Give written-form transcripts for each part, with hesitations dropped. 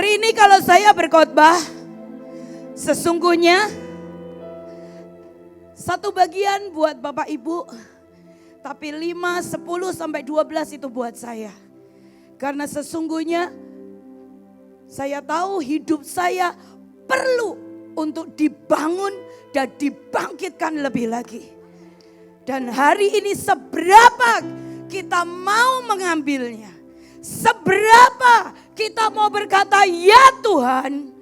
Hari ini kalau saya berkhotbah, sesungguhnya satu bagian buat Bapak Ibu, tapi 5, 10 sampai 12 itu buat saya. Karena sesungguhnya saya tahu hidup saya perlu untuk dibangun dan dibangkitkan lebih lagi. Dan hari ini seberapa kita mau mengambilnya, seberapa kita mau berkata ya Tuhan,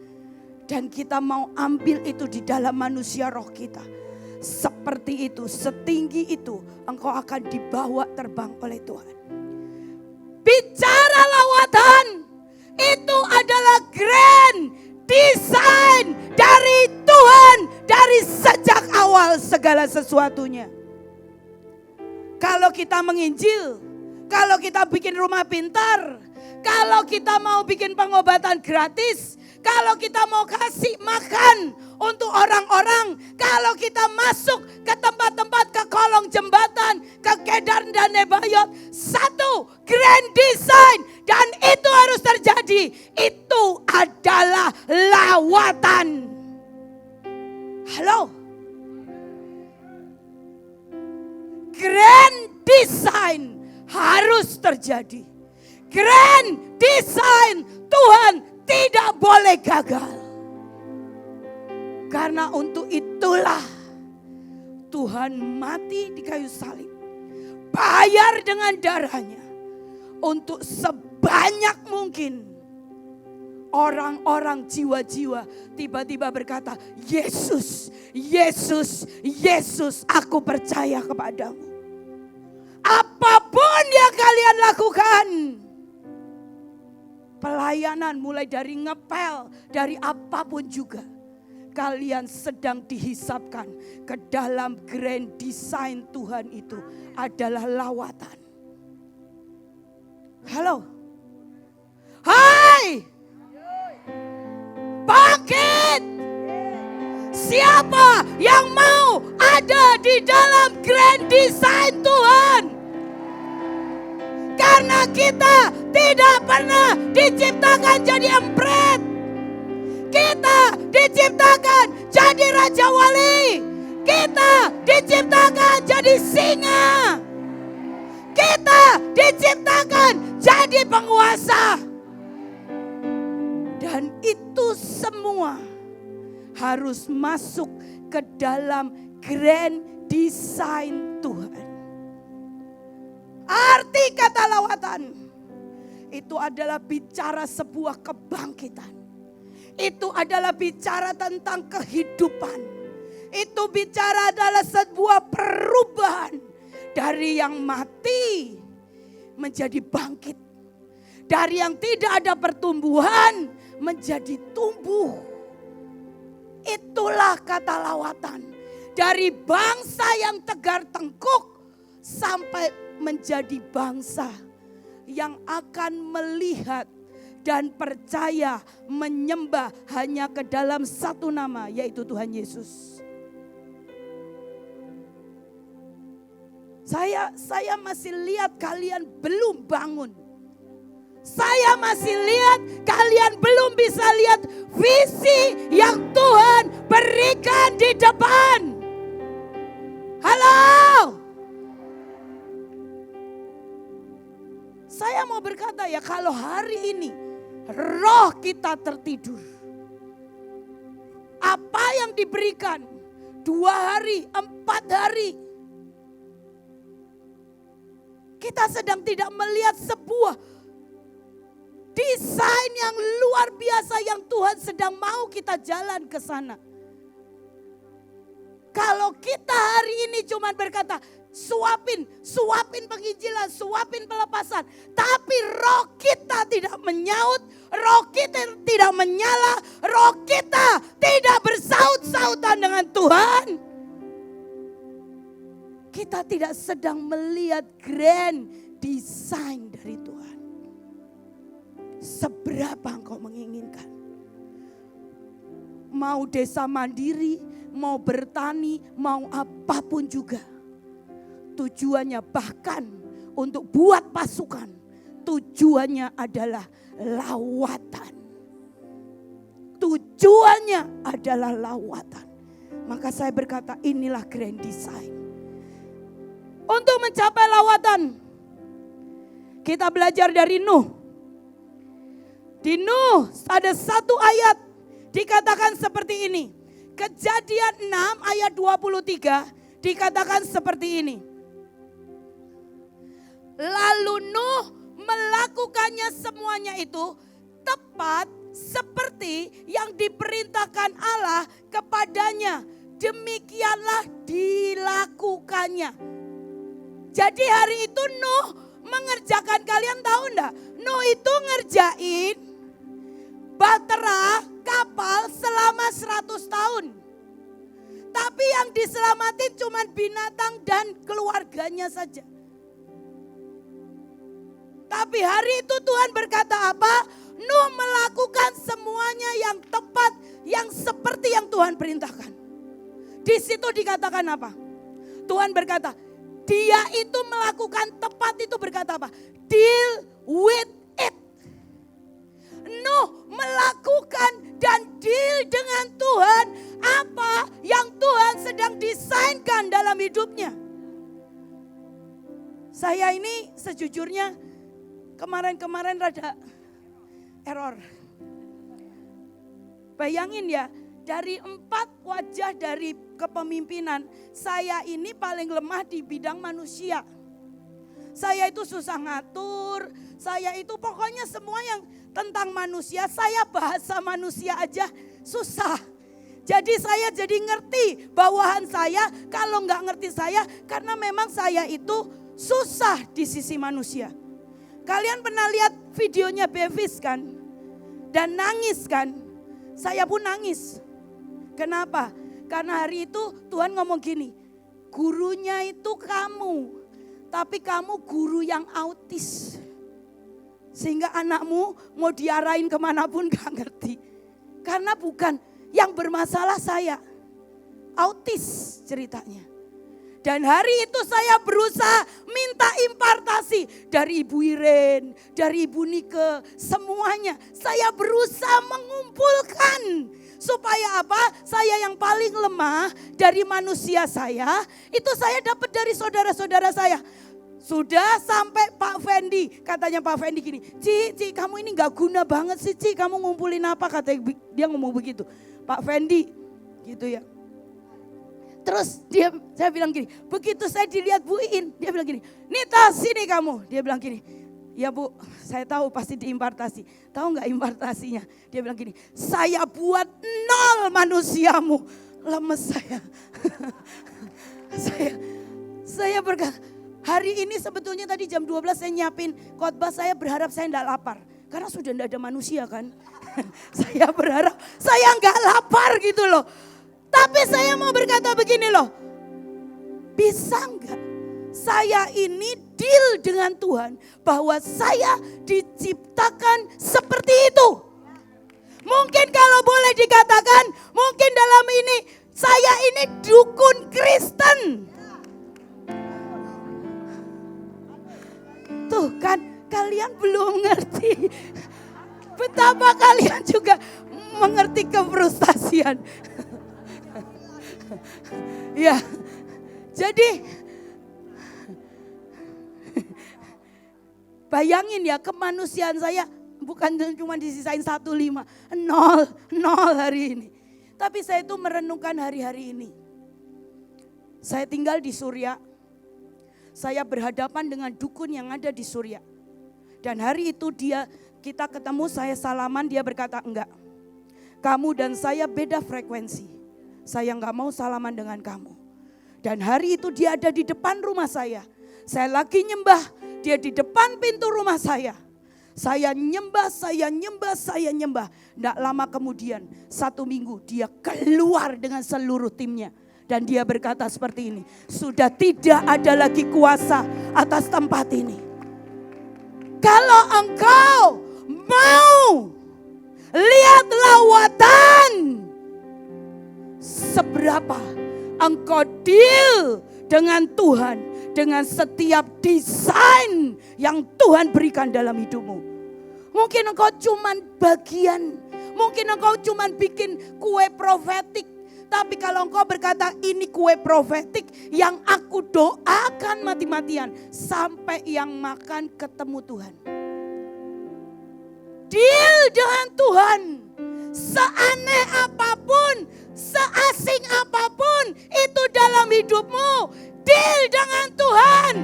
dan kita mau ambil itu di dalam manusia roh kita. Seperti itu, setinggi itu engkau akan dibawa terbang oleh Tuhan. Bicara lawatan, itu adalah grand design dari Tuhan dari sejak awal segala sesuatunya. Kalau kita menginjil, kalau kita bikin rumah pintar, kalau kita mau bikin pengobatan gratis, kalau kita mau kasih makan untuk orang-orang, kalau kita masuk ke tempat-tempat, ke kolong jembatan, ke Kedar dan Nebayot, satu grand design dan itu harus terjadi. Itu adalah lawatan. Halo. Grand design harus terjadi. Grand design Tuhan tidak boleh gagal. Karena untuk itulah Tuhan mati di kayu salib. Bayar dengan darahnya. Untuk sebanyak mungkin orang-orang jiwa-jiwa tiba-tiba berkata, Yesus, Yesus, Yesus, aku percaya kepadamu. Apapun yang kalian lakukan, pelayanan mulai dari ngepel, dari apapun juga, kalian sedang dihisapkan ke dalam grand design Tuhan itu adalah lawatan. Halo. Hai. Bangkit. Siapa yang mau ada di dalam grand design Tuhan? Karena kita tidak pernah diciptakan jadi empret. Kita diciptakan jadi raja wali. Kita diciptakan jadi singa. Kita diciptakan jadi penguasa. Dan itu semua harus masuk ke dalam grand design Tuhan. Arti kata lawatan itu adalah bicara sebuah kebangkitan. Itu adalah bicara tentang kehidupan. Itu bicara adalah sebuah perubahan dari yang mati menjadi bangkit. Dari yang tidak ada pertumbuhan menjadi tumbuh. Itulah kata lawatan. Dari bangsa yang tegar tengkuk sampai menjadi bangsa yang akan melihat dan percaya menyembah hanya ke dalam satu nama, yaitu Tuhan Yesus. Saya masih lihat kalian belum bangun. Saya masih lihat kalian belum bisa lihat visi yang Tuhan berikan di depan. Halo. Saya mau berkata ya, kalau hari ini roh kita tertidur. Apa yang diberikan 2 hari, 4 hari. Kita sedang tidak melihat sebuah desain yang luar biasa yang Tuhan sedang mau kita jalan ke sana. Kalau kita hari ini cuma berkata, suapin penginjilan, suapin pelepasan. Tapi roh kita tidak menyaut, roh kita tidak menyala, roh kita tidak bersaut-sautan dengan Tuhan. Kita tidak sedang melihat grand design dari Tuhan. Seberapa engkau menginginkan? Mau desa mandiri, mau bertani, mau apapun juga. Tujuannya bahkan untuk buat pasukan. Tujuannya adalah lawatan. tujuannya adalah lawatan. Maka saya berkata inilah grand design. Untuk mencapai lawatan, kita belajar dari Nuh. Di Nuh ada satu ayat dikatakan seperti ini. Kejadian 6 ayat 23 dikatakan seperti ini. Lalu Nuh melakukannya semuanya itu tepat seperti yang diperintahkan Allah kepadanya. Demikianlah dilakukannya. Jadi hari itu Nuh mengerjakan, kalian tahu enggak? Nuh itu ngerjain bahtera kapal selama 100 tahun. Tapi yang diselamatin cuma binatang dan keluarganya saja. Tapi hari itu Tuhan berkata apa? Nuh melakukan semuanya yang tepat, yang seperti yang Tuhan perintahkan. Di situ dikatakan apa? Tuhan berkata, dia itu melakukan tepat, itu berkata apa? Deal with it. Nuh melakukan dan deal dengan Tuhan apa yang Tuhan sedang desainkan dalam hidupnya. Saya ini sejujurnya kemarin rada error. Bayangin ya, dari 4 wajah dari kepemimpinan, saya ini paling lemah di bidang manusia. Saya itu susah ngatur, saya itu pokoknya semua yang tentang manusia, saya bahasa manusia aja susah. Jadi saya jadi ngerti bawahan saya, kalau nggak ngerti saya, karena memang saya itu susah di sisi manusia. Kalian pernah lihat videonya Bevis kan? Dan nangis kan? Saya pun nangis. Kenapa? Karena hari itu Tuhan ngomong gini, gurunya itu kamu, tapi kamu guru yang autis. Sehingga anakmu mau diarahin kemanapun gak ngerti. Karena bukan yang bermasalah saya, autis ceritanya. Dan hari itu saya berusaha minta impartasi dari Ibu Iren, dari Ibu Nike, semuanya. Saya berusaha mengumpulkan supaya apa? Saya yang paling lemah dari manusia saya, itu saya dapat dari saudara-saudara saya. Sudah sampai Pak Fendi, katanya Pak Fendi gini, Ci kamu ini gak guna banget sih Ci, kamu ngumpulin apa? Katanya dia ngomong begitu, Pak Fendi gitu ya. Terus saya bilang gini, begitu saya dilihat Bu Iin, dia bilang gini, Nita sini kamu. Dia bilang gini, ya Bu, saya tahu pasti diimpartasi. Tahu gak impartasinya? Dia bilang gini, saya buat 0 manusiamu. Lemes saya. saya berkata, hari ini sebetulnya tadi jam 12 saya nyiapin khotbah, saya berharap saya gak lapar. Karena sudah gak ada manusia kan. Saya berharap saya gak lapar gitu loh. Tapi saya mau berkata begini loh, bisa enggak saya ini deal dengan Tuhan bahwa saya diciptakan seperti itu. Mungkin kalau boleh dikatakan, mungkin dalam ini saya ini dukun Kristen. Tuh kan kalian belum ngerti betapa kalian juga mengerti kefrustasian. Ya, jadi bayangin ya kemanusiaan saya bukan cuma disisain 1,5, 0 hari ini. Tapi saya itu merenungkan hari-hari ini. Saya tinggal di Surya, saya berhadapan dengan dukun yang ada di Surya. Dan hari itu kita ketemu, saya salaman, dia berkata enggak. Kamu dan saya beda frekuensi. Saya enggak mau salaman dengan kamu. Dan hari itu dia ada di depan rumah saya. Saya lagi nyembah, dia di depan pintu rumah saya. Saya nyembah. Enggak lama kemudian, 1 minggu dia keluar dengan seluruh timnya. Dan dia berkata seperti ini, sudah tidak ada lagi kuasa atas tempat ini. Kalau engkau mau lihat lawatan, seberapa engkau deal dengan Tuhan, dengan setiap desain yang Tuhan berikan dalam hidupmu. Mungkin engkau cuman bagian, Mungkin engkau cuma bikin kue profetik. Tapi kalau engkau berkata ini kue profetik yang aku doakan mati-matian. Sampai yang makan ketemu Tuhan. Deal dengan Tuhan. Seaneh apapun, seasing apapun itu dalam hidupmu. Deal dengan Tuhan.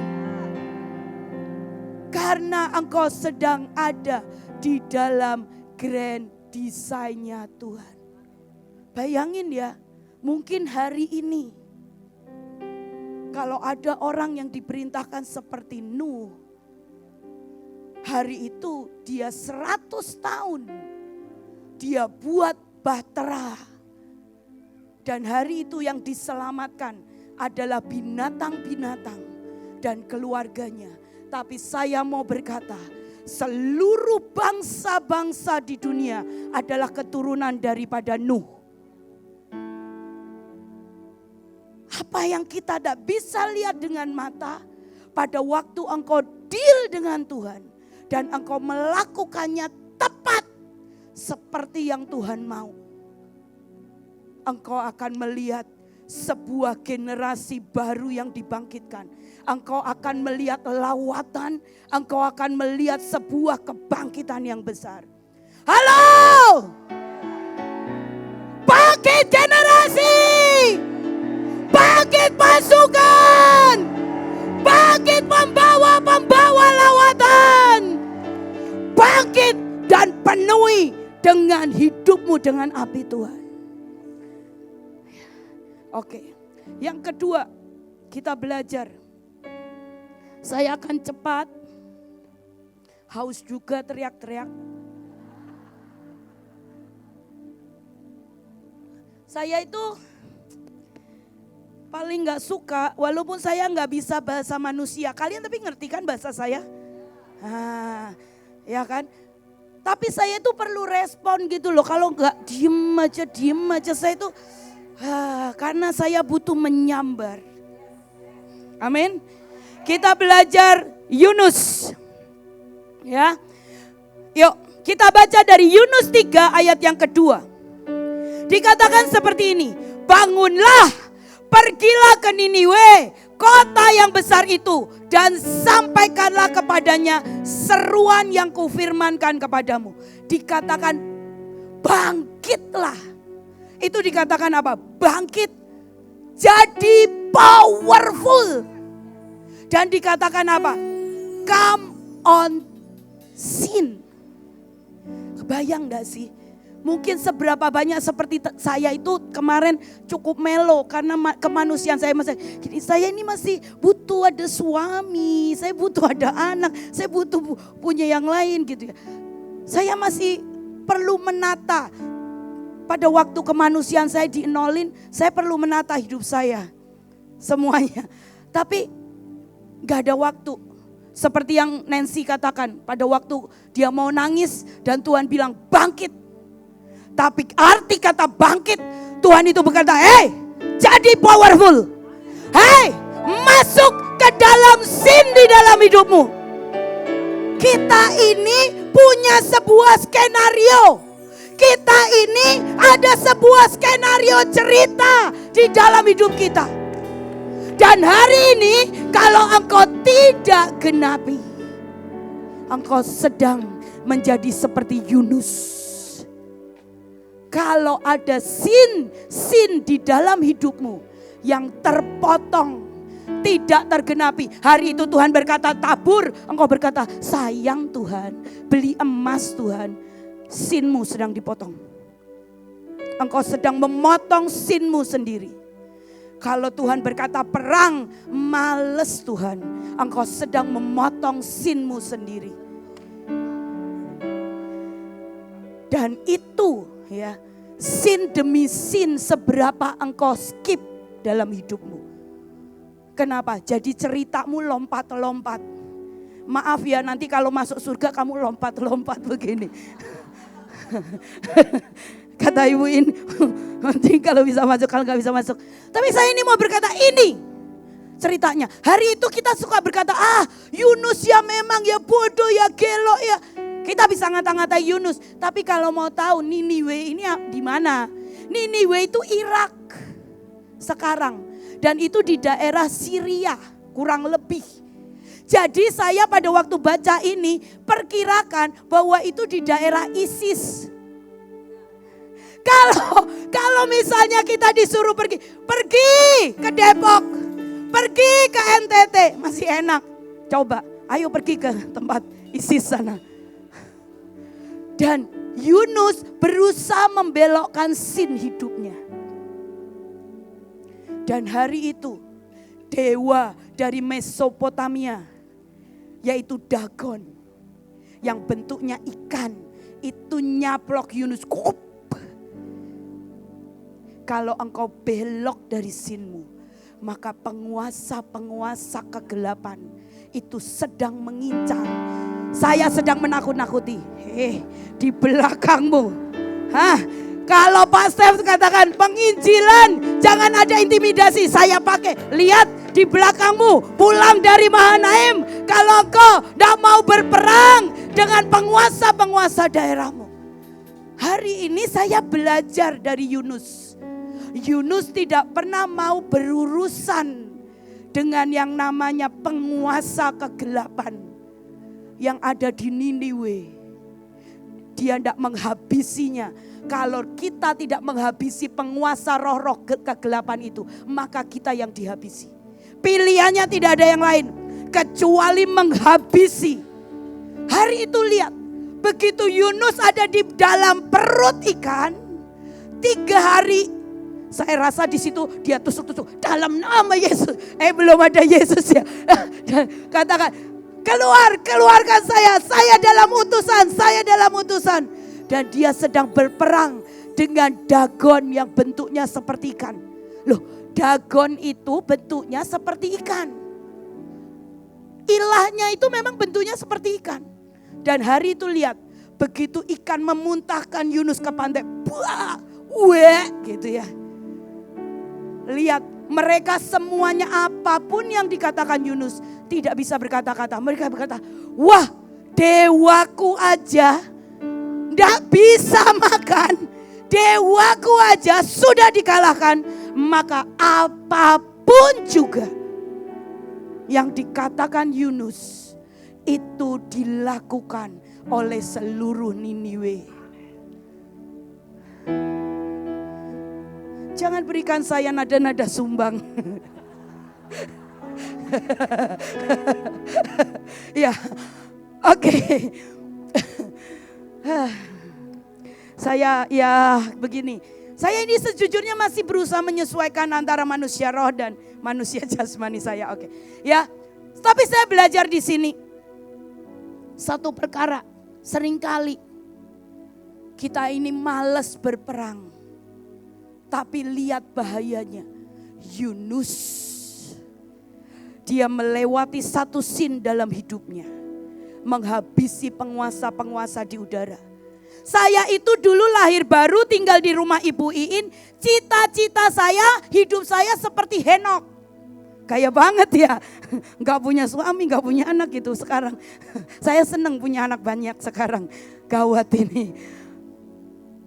Karena engkau sedang ada di dalam grand design-nya Tuhan. Bayangin ya, mungkin hari ini kalau ada orang yang diperintahkan seperti Nuh, hari itu dia 100 tahun dia buat bahtera. Dan hari itu yang diselamatkan adalah binatang-binatang dan keluarganya. Tapi saya mau berkata, seluruh bangsa-bangsa di dunia adalah keturunan daripada Nuh. Apa yang kita tidak bisa lihat dengan mata, pada waktu engkau deal dengan Tuhan dan engkau melakukannya tepat seperti yang Tuhan mau, engkau akan melihat sebuah generasi baru yang dibangkitkan. Engkau akan melihat lawatan, engkau akan melihat sebuah kebangkitan yang besar. Halo! Bangkit generasi! Bangkit pasukan! Bangkit pembawa-pembawa lawatan! Bangkit dan penuhi dengan hidupmu dengan api Tuhan. Oke, yang kedua kita belajar. Saya akan cepat, haus juga teriak-teriak. Saya itu paling gak suka, walaupun saya gak bisa bahasa manusia. Kalian tapi ngerti kan bahasa saya? Ya kan? Tapi saya itu perlu respon gitu loh. Kalau gak diem aja saya itu... karena saya butuh menyambar. Amin. Kita belajar Yunus. Ya. Yuk, kita baca dari Yunus 3 ayat yang kedua. Dikatakan seperti ini. Bangunlah, pergilah ke Niniwe, kota yang besar itu, dan sampaikanlah kepadanya seruan yang kufirmankan kepadamu. Dikatakan bangkitlah. Itu dikatakan apa? Bangkit, jadi powerful. Dan dikatakan apa? Come on scene. Kebayang gak sih? Mungkin seberapa banyak seperti saya itu kemarin cukup melo. Karena kemanusiaan saya ini masih butuh ada suami. Saya butuh ada anak. Saya butuh punya yang lain gitu ya. Saya masih perlu menata. Pada waktu kemanusiaan saya dienolin, saya perlu menata hidup saya. Semuanya. Tapi gak ada waktu. Seperti yang Nancy katakan, pada waktu dia mau nangis dan Tuhan bilang bangkit. Tapi arti kata bangkit, Tuhan itu berkata, hey, jadi powerful. Hey, masuk ke dalam scene di dalam hidupmu. Kita ini punya sebuah skenario. Kita ini ada sebuah skenario cerita di dalam hidup kita. Dan hari ini kalau engkau tidak genapi, engkau sedang menjadi seperti Yunus. Kalau ada sin di dalam hidupmu yang terpotong, tidak tergenapi. Hari itu Tuhan berkata tabur, engkau berkata sayang Tuhan, beli emas Tuhan. Sinmu sedang dipotong. Engkau sedang memotong sinmu sendiri. Kalau Tuhan berkata perang, males Tuhan. Engkau sedang memotong sinmu sendiri. Dan itu ya, sin demi sin seberapa engkau skip dalam hidupmu. Kenapa? Jadi ceritamu lompat-lompat. Maaf ya, nanti kalau masuk surga kamu lompat-lompat begini. Kata Ibu In, nanti kalau bisa masuk, kalau gak bisa masuk. Tapi saya ini mau berkata ini ceritanya. Hari itu kita suka berkata, Yunus ya memang ya bodoh ya gelo ya. Kita bisa ngata-ngatai Yunus, tapi kalau mau tahu Niniwe ini di mana? Niniwe itu Irak sekarang, dan itu di daerah Syria kurang lebih. Jadi saya pada waktu baca ini perkirakan bahwa itu di daerah ISIS. Kalau misalnya kita disuruh pergi ke Depok, pergi ke NTT, masih enak. Coba, ayo pergi ke tempat ISIS sana. Dan Yunus berusaha membelokkan scene hidupnya. Dan hari itu dewa dari Mesopotamia, yaitu Dagon, yang bentuknya ikan, itu nyaplok Yunus. Kalau engkau belok dari sinmu, maka penguasa-penguasa kegelapan itu sedang mengincar. Saya sedang menakut-nakuti. Di belakangmu. Kalau Pak Stef katakan penginjilan, jangan ada intimidasi. Saya pakai, lihat di belakangmu, pulang dari Mahanaim. Kalau engkau tidak mau berperang dengan penguasa-penguasa daerahmu. Hari ini saya belajar dari Yunus. Yunus tidak pernah mau berurusan dengan yang namanya penguasa kegelapan yang ada di Niniwe. Dia tidak menghabisinya. Kalau kita tidak menghabisi penguasa roh-roh kegelapan itu, maka kita yang dihabisi. Pilihannya tidak ada yang lain kecuali menghabisi. Hari itu lihat, begitu Yunus ada di dalam perut ikan, 3 hari. Saya rasa di situ dia tusuk-tusuk dalam nama Yesus. Belum ada Yesus ya. Katakan, keluarkan saya dalam utusan. Dan dia sedang berperang dengan Dagon yang bentuknya seperti ikan. Loh, Dagon itu bentuknya seperti ikan. Ilahnya itu memang bentuknya seperti ikan. Dan hari itu lihat, begitu ikan memuntahkan Yunus ke pantai, gitu ya. Lihat, mereka semuanya apapun yang dikatakan Yunus tidak bisa berkata-kata. Mereka berkata, wah, dewaku aja tidak bisa makan. Dewaku aja sudah dikalahkan. Maka apapun juga yang dikatakan Yunus itu dilakukan oleh seluruh Niniwe. Jangan berikan saya nada-nada sumbang. Ya, oke. Saya ya begini. Saya ini sejujurnya masih berusaha menyesuaikan antara manusia roh dan manusia jasmani saya. Oke. Ya, tapi saya belajar di sini. Satu perkara, seringkali kita ini malas berperang. Tapi lihat bahayanya, Yunus, dia melewati satu scene dalam hidupnya. Menghabisi penguasa-penguasa di udara. Saya itu dulu lahir baru tinggal di rumah Ibu Iin. Cita-cita saya, hidup saya seperti Henok. Kayak banget ya, gak punya suami, gak punya anak gitu sekarang. Saya senang punya anak banyak sekarang, gawat ini.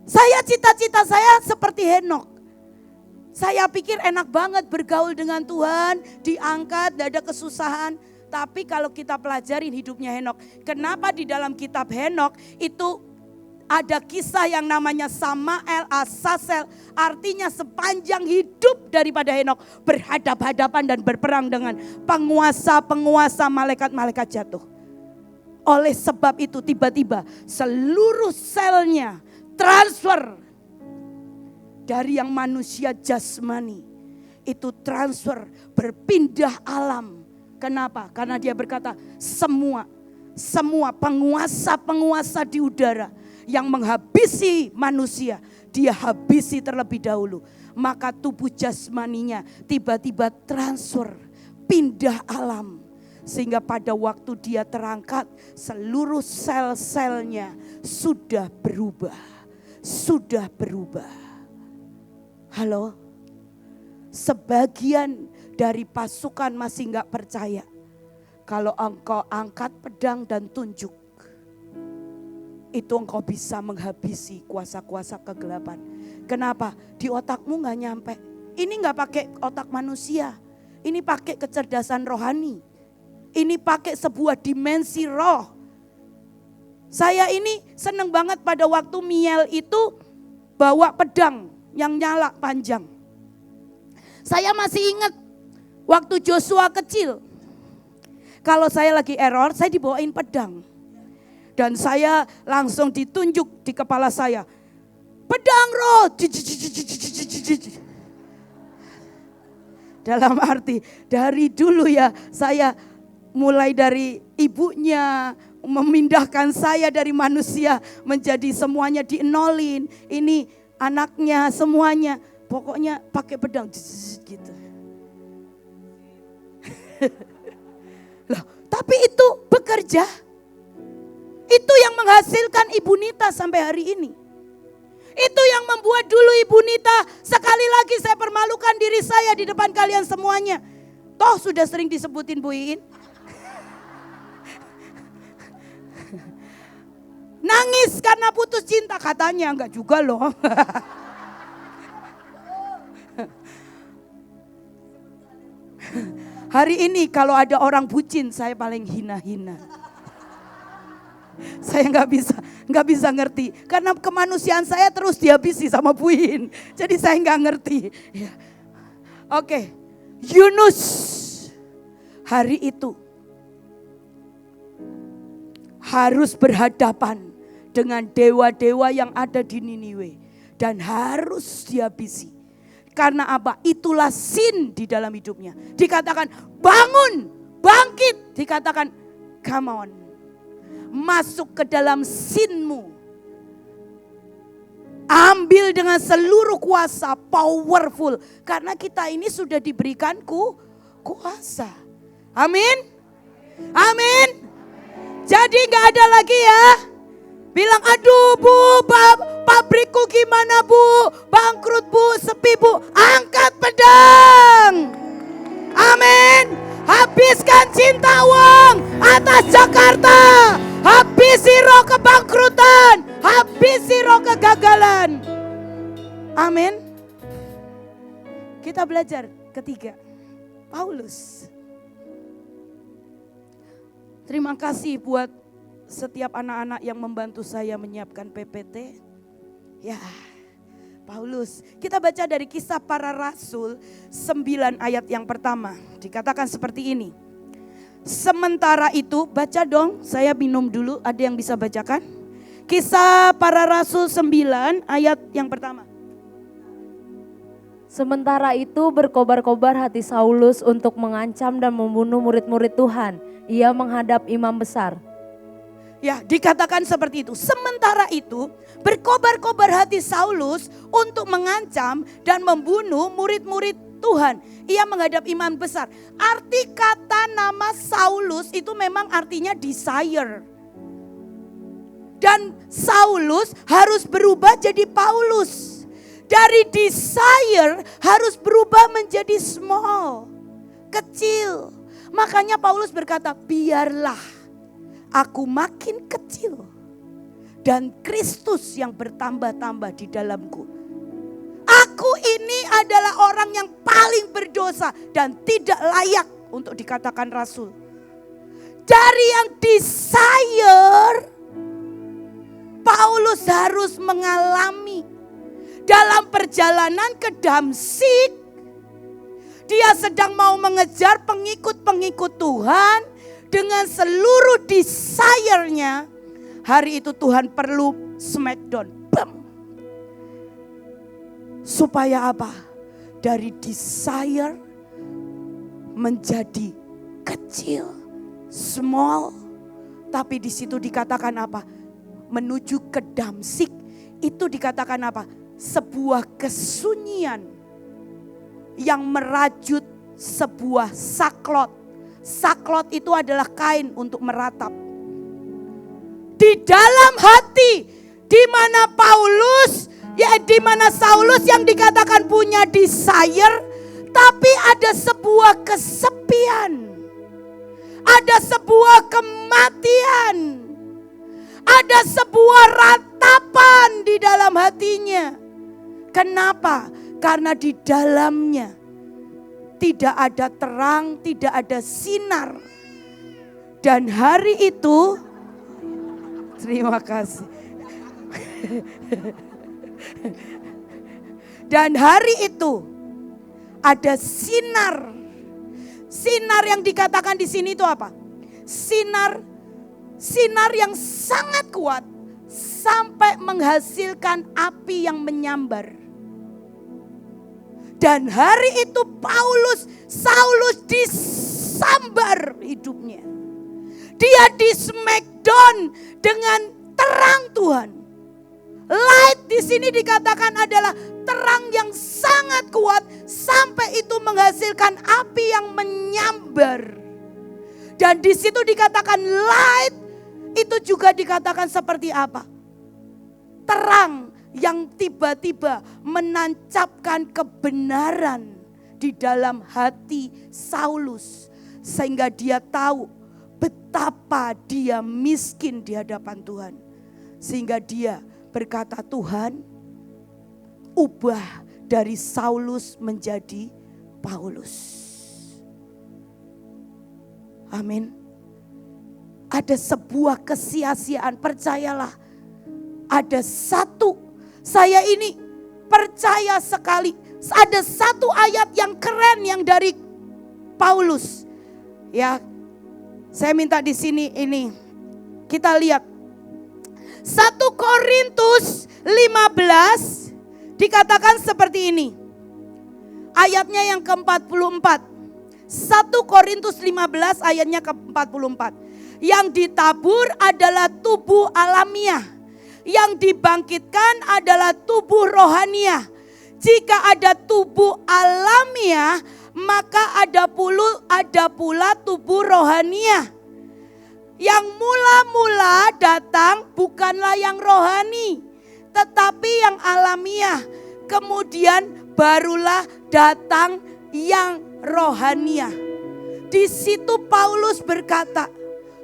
Saya cita-cita saya seperti Henok. Saya pikir enak banget bergaul dengan Tuhan, diangkat, tidak ada kesusahan. Tapi kalau kita pelajarin hidupnya Henok, kenapa di dalam kitab Henok itu ada kisah yang namanya Samael, Asasel, artinya sepanjang hidup daripada Henok berhadap-hadapan dan berperang dengan penguasa-penguasa malaikat-malaikat jatuh. Oleh sebab itu tiba-tiba seluruh selnya transfer dari yang manusia jasmani itu transfer berpindah alam. Kenapa? Karena dia berkata semua penguasa-penguasa di udara yang menghabisi manusia, dia habisi terlebih dahulu. Maka tubuh jasmaninya tiba-tiba transfer, pindah alam. Sehingga pada waktu dia terangkat, seluruh sel-selnya sudah berubah. Sudah berubah. Halo? Sebagian dari pasukan masih gak percaya. Kalau engkau angkat pedang dan tunjuk, itu engkau bisa menghabisi kuasa-kuasa kegelapan. Kenapa? Di otakmu gak nyampe. Ini gak pakai otak manusia. Ini pakai kecerdasan rohani. Ini pakai sebuah dimensi roh. Saya ini seneng banget pada waktu Miel itu bawa pedang yang nyala panjang. Saya masih ingat waktu Joshua kecil. Kalau saya lagi error, saya dibawain pedang. Dan saya langsung ditunjuk di kepala saya. Pedang roh. Dalam arti dari dulu ya, saya mulai dari ibunya memindahkan saya dari manusia menjadi semuanya dienolin. Ini anaknya semuanya. Pokoknya pakai pedang gitu. Loh, tapi itu bekerja. Itu yang menghasilkan Ibu Nita sampai hari ini. Itu yang membuat dulu Ibu Nita sekali lagi saya permalukan diri saya di depan kalian semuanya. Toh sudah sering disebutin Bu Iin. Nangis karena putus cinta katanya, enggak juga loh. Hari ini kalau ada orang bucin saya paling hina-hina. Saya nggak bisa ngerti karena kemanusiaan saya terus dihabisi sama Buin. Jadi saya nggak ngerti. Ya. Oke, Yunus hari itu harus berhadapan dengan dewa-dewa yang ada di Niniwe dan harus dihabisi. Karena apa? Itulah sin di dalam hidupnya. Dikatakan bangun, bangkit. Dikatakan come on. Masuk ke dalam sinmu. Ambil dengan seluruh kuasa, powerful. Karena kita ini sudah diberikan kuasa. Amin. Amin. Jadi gak ada lagi ya. Bilang aduh Bu, pabrikku gimana Bu? Bangkrut Bu, sepi Bu. Angkat pedang. Amin. Habiskan cinta uang atas Jakarta. Habisi roh kebangkrutan. Habisi roh kegagalan. Amin. Kita belajar ketiga. Paulus. Terima kasih buat setiap anak-anak yang membantu saya menyiapkan PPT. Ya, Paulus. Kita baca dari Kisah Para Rasul 9 ayat yang pertama. Dikatakan seperti ini. Sementara itu, baca dong, saya minum dulu, ada yang bisa bacakan? Kisah Para Rasul 9 ayat yang pertama. Sementara itu berkobar-kobar hati Saulus untuk mengancam dan membunuh murid-murid Tuhan. Ia menghadap imam besar. Ya, dikatakan seperti itu. Sementara itu berkobar-kobar hati Saulus untuk mengancam dan membunuh murid-murid Tuhan. Ia menghadap imam besar. Arti kata nama Saulus itu memang artinya desire. Dan Saulus harus berubah jadi Paulus. Dari desire harus berubah menjadi small, kecil. Makanya Paulus berkata, biarlah aku makin kecil dan Kristus yang bertambah-tambah di dalamku. Aku ini adalah orang yang paling berdosa dan tidak layak untuk dikatakan rasul. Dari yang desire, Paulus harus mengalami dalam perjalanan ke Damsyik. Dia sedang mau mengejar pengikut-pengikut Tuhan dengan seluruh desire-nya. Hari itu Tuhan perlu smackdown. Bam. Supaya apa? Dari desire menjadi kecil, small. Tapi di situ dikatakan apa? Menuju ke Damsyik. Itu dikatakan apa? Sebuah kesunyian yang merajut sebuah saklot. Saklot itu adalah kain untuk meratap. Di dalam hati di mana Paulus, ya di mana Saulus yang dikatakan punya desire, tapi ada sebuah kesepian. Ada sebuah kematian. Ada sebuah ratapan di dalam hatinya. Kenapa? Karena di dalamnya tidak ada terang, tidak ada sinar. Dan hari itu, terima kasih. Dan hari itu ada sinar. Sinar yang dikatakan di sini itu apa? Sinar yang sangat kuat sampai menghasilkan api yang menyambar. Dan hari itu Saulus disambar hidupnya. Dia di smackdown dengan terang Tuhan. Light di sini dikatakan adalah terang yang sangat kuat sampai itu menghasilkan api yang menyambar. Dan di situ dikatakan light itu juga dikatakan seperti apa? Terang yang tiba-tiba menancapkan kebenaran di dalam hati Saulus. Sehingga dia tahu betapa dia miskin di hadapan Tuhan. Sehingga dia berkata, Tuhan, ubah dari Saulus menjadi Paulus. Amin. Ada sebuah kesia-siaan, percayalah. Ada satu, saya ini percaya sekali. Ada satu ayat yang keren yang dari Paulus. Ya, saya minta di sini ini kita lihat 1 Korintus 15 dikatakan seperti ini. Ayatnya yang ke-44. 1 Korintus 15 ayatnya ke-44. Yang ditabur adalah tubuh alamiah. Yang dibangkitkan adalah tubuh rohaniah. Jika ada tubuh alamiah, maka ada pula tubuh rohaniah. Yang mula-mula datang bukanlah yang rohani, tetapi yang alamiah. Kemudian barulah datang yang rohaniah. Di situ Paulus berkata,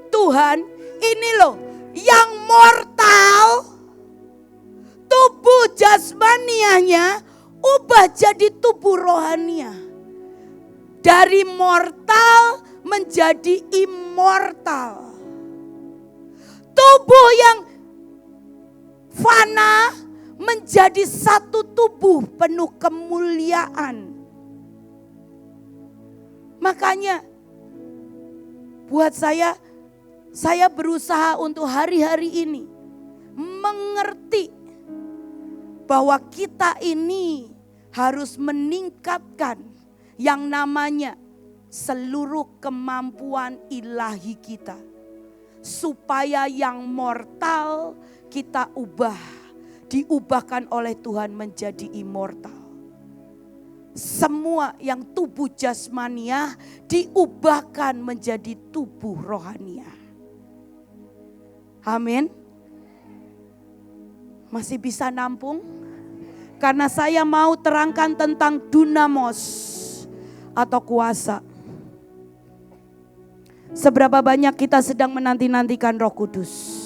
Tuhan, ini loh yang mortal, tubuh jasmaniahnya ubah jadi tubuh rohaniah. Dari mortal menjadi immortal. Tubuh yang fana menjadi satu tubuh penuh kemuliaan. Makanya buat saya berusaha untuk hari-hari ini mengerti bahwa kita ini harus meningkatkan yang namanya seluruh kemampuan ilahi kita. Supaya yang mortal kita diubahkan oleh Tuhan menjadi immortal. Semua yang tubuh jasmaniah diubahkan menjadi tubuh rohaniah. Amin. Masih bisa nampung? Karena saya mau terangkan tentang dunamos atau kuasa. Seberapa banyak kita sedang menanti-nantikan Roh Kudus.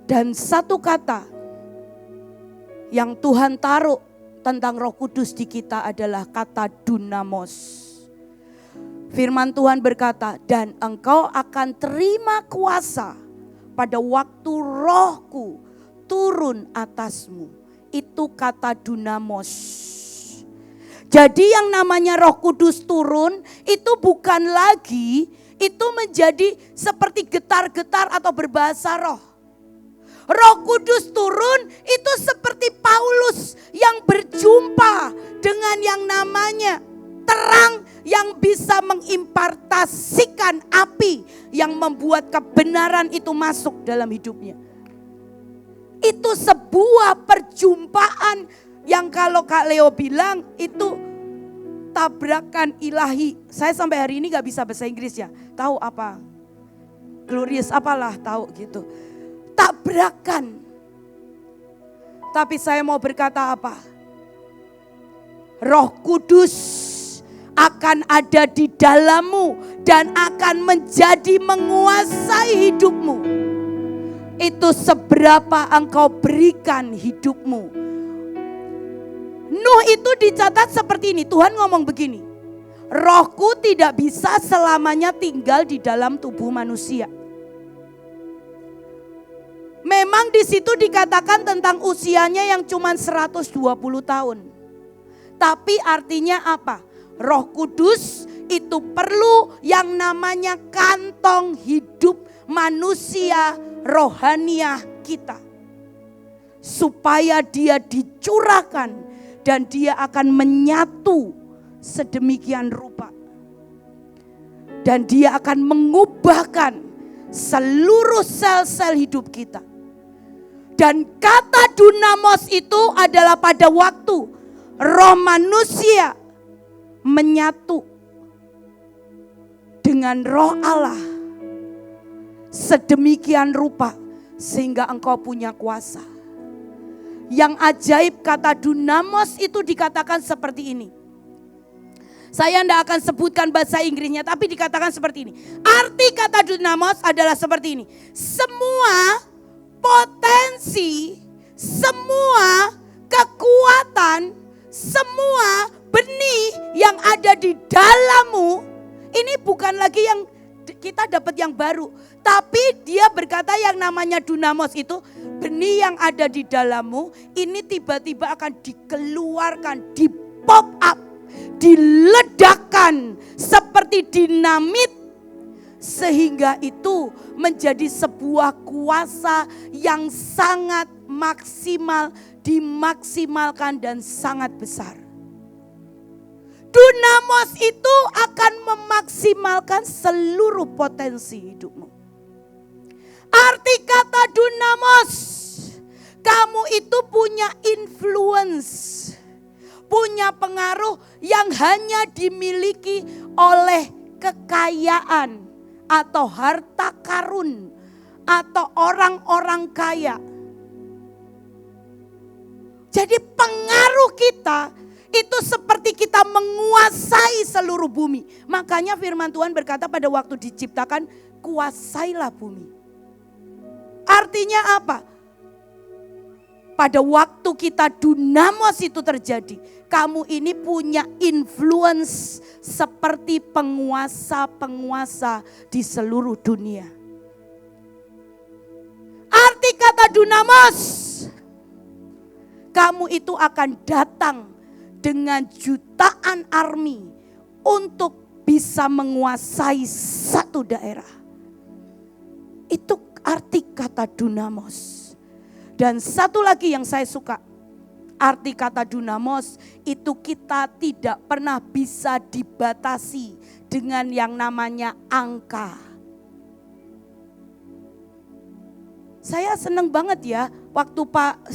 Dan satu kata yang Tuhan taruh tentang Roh Kudus di kita adalah kata dunamos. Firman Tuhan berkata, dan engkau akan terima kuasa pada waktu Rohku turun atasmu. Itu kata dunamos. Jadi yang namanya Roh Kudus turun itu bukan lagi itu menjadi seperti getar-getar atau berbahasa roh. Roh Kudus turun itu seperti Paulus yang berjumpa dengan yang namanya terang yang bisa mengimpartasikan api yang membuat kebenaran itu masuk dalam hidupnya. Itu sebuah perjumpaan yang kalau Kak Leo bilang itu tabrakan ilahi. Saya sampai hari ini gak bisa bahasa Inggris ya. Tahu apa? Glorious apalah tahu gitu. Tabrakan. Tapi saya mau berkata apa? Roh Kudus akan ada di dalammu dan akan menjadi menguasai hidupmu. Itu seberapa engkau berikan hidupmu. Nuh itu dicatat seperti ini. Tuhan ngomong begini, rohku tidak bisa selamanya tinggal di dalam tubuh manusia. Memang di situ dikatakan tentang usianya yang cuma 120 tahun. Tapi artinya apa? Roh Kudus itu perlu yang namanya kantong hidup manusia rohaniah kita. Supaya dia dicurahkan dan dia akan menyatu sedemikian rupa. Dan dia akan mengubahkan seluruh sel-sel hidup kita. Dan kata dunamos itu adalah pada waktu roh manusia menyatu dengan roh Allah sedemikian rupa sehingga engkau punya kuasa. Yang ajaib kata dunamos itu dikatakan seperti ini. Saya tidak akan sebutkan bahasa Inggrisnya, tapi dikatakan seperti ini. Arti kata dunamos adalah seperti ini. Semua potensi, semua kekuatan, semua benih yang ada di dalammu, ini bukan lagi yang kita dapat yang baru. Tapi dia berkata yang namanya dunamos itu, benih yang ada di dalammu, ini tiba-tiba akan dikeluarkan, di pop up, diledakkan seperti dinamit. Sehingga itu menjadi sebuah kuasa yang sangat maksimal, dimaksimalkan dan sangat besar. Dunamos itu akan memaksimalkan seluruh potensi hidupmu. Arti kata dunamos, kamu itu punya influence, punya pengaruh yang hanya dimiliki oleh kekayaan atau harta karun atau orang-orang kaya. Jadi pengaruh kita itu seperti kita menguasai seluruh bumi. Makanya firman Tuhan berkata pada waktu diciptakan, kuasailah bumi. Artinya apa? Pada waktu kita dunamos itu terjadi, kamu ini punya influence seperti penguasa-penguasa di seluruh dunia. Arti kata dunamos, kamu itu akan datang dengan jutaan army untuk bisa menguasai satu daerah. Itu arti kata dunamos. Dan satu lagi yang saya suka, arti kata dunamos itu kita tidak pernah bisa dibatasi dengan yang namanya angka. Saya seneng banget ya waktu Pak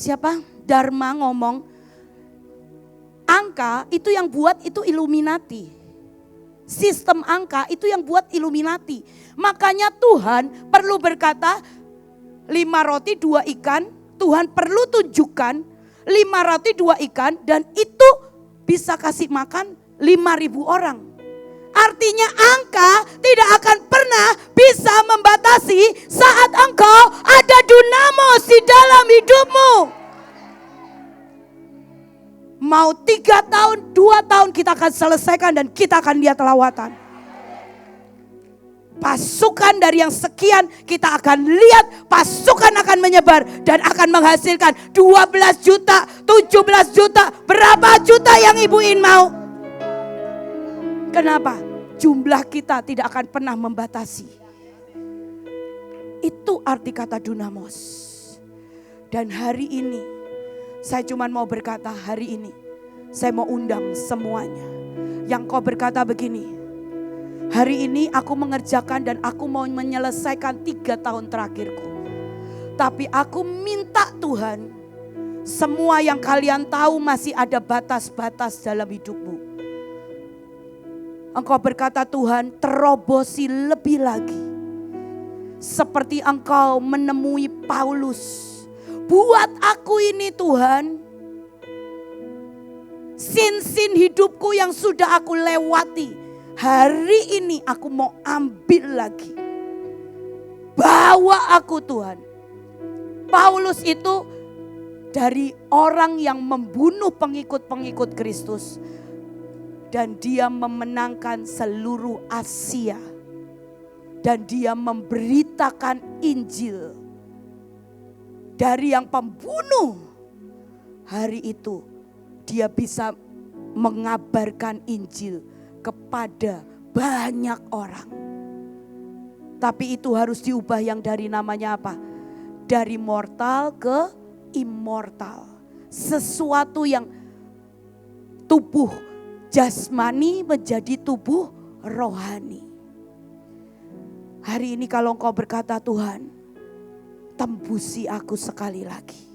Dharma ngomong, angka itu yang buat itu Illuminati. Sistem angka itu yang buat Illuminati. Makanya Tuhan perlu berkata 5 roti 2 ikan. Tuhan perlu tunjukkan 5 roti 2 ikan dan itu bisa kasih makan 5.000 orang. Artinya angka tidak akan pernah bisa membatasi saat engkau ada dunamos di dalam hidupmu. Mau 3 tahun, 2 tahun kita akan selesaikan dan kita akan lihat lawatan. Pasukan dari yang sekian kita akan lihat pasukan akan menyebar dan akan menghasilkan 12 juta, 17 juta, berapa juta yang ibuin mau. Kenapa? Jumlah kita tidak akan pernah membatasi. Itu arti kata dunamos. Dan hari ini saya cuma mau berkata hari ini saya mau undang semuanya. Yang kau berkata begini, hari ini aku mengerjakan dan aku mau menyelesaikan 3 tahun terakhirku. Tapi aku minta Tuhan, semua yang kalian tahu masih ada batas-batas dalam hidupmu. Engkau berkata Tuhan, terobosi lebih lagi. Seperti engkau menemui Paulus. Buat aku ini Tuhan, sin-sin hidupku yang sudah aku lewati, hari ini aku mau ambil lagi. Bawa aku Tuhan. Paulus itu dari orang yang membunuh pengikut-pengikut Kristus. Dan dia memenangkan seluruh Asia. Dan dia memberitakan Injil. Dari yang pembunuh, hari itu dia bisa mengabarkan Injil kepada banyak orang. Tapi itu harus diubah yang dari namanya apa? Dari mortal ke immortal. Sesuatu yang tubuh jasmani menjadi tubuh rohani. Hari ini kalau engkau berkata, Tuhan, tembusi aku sekali lagi.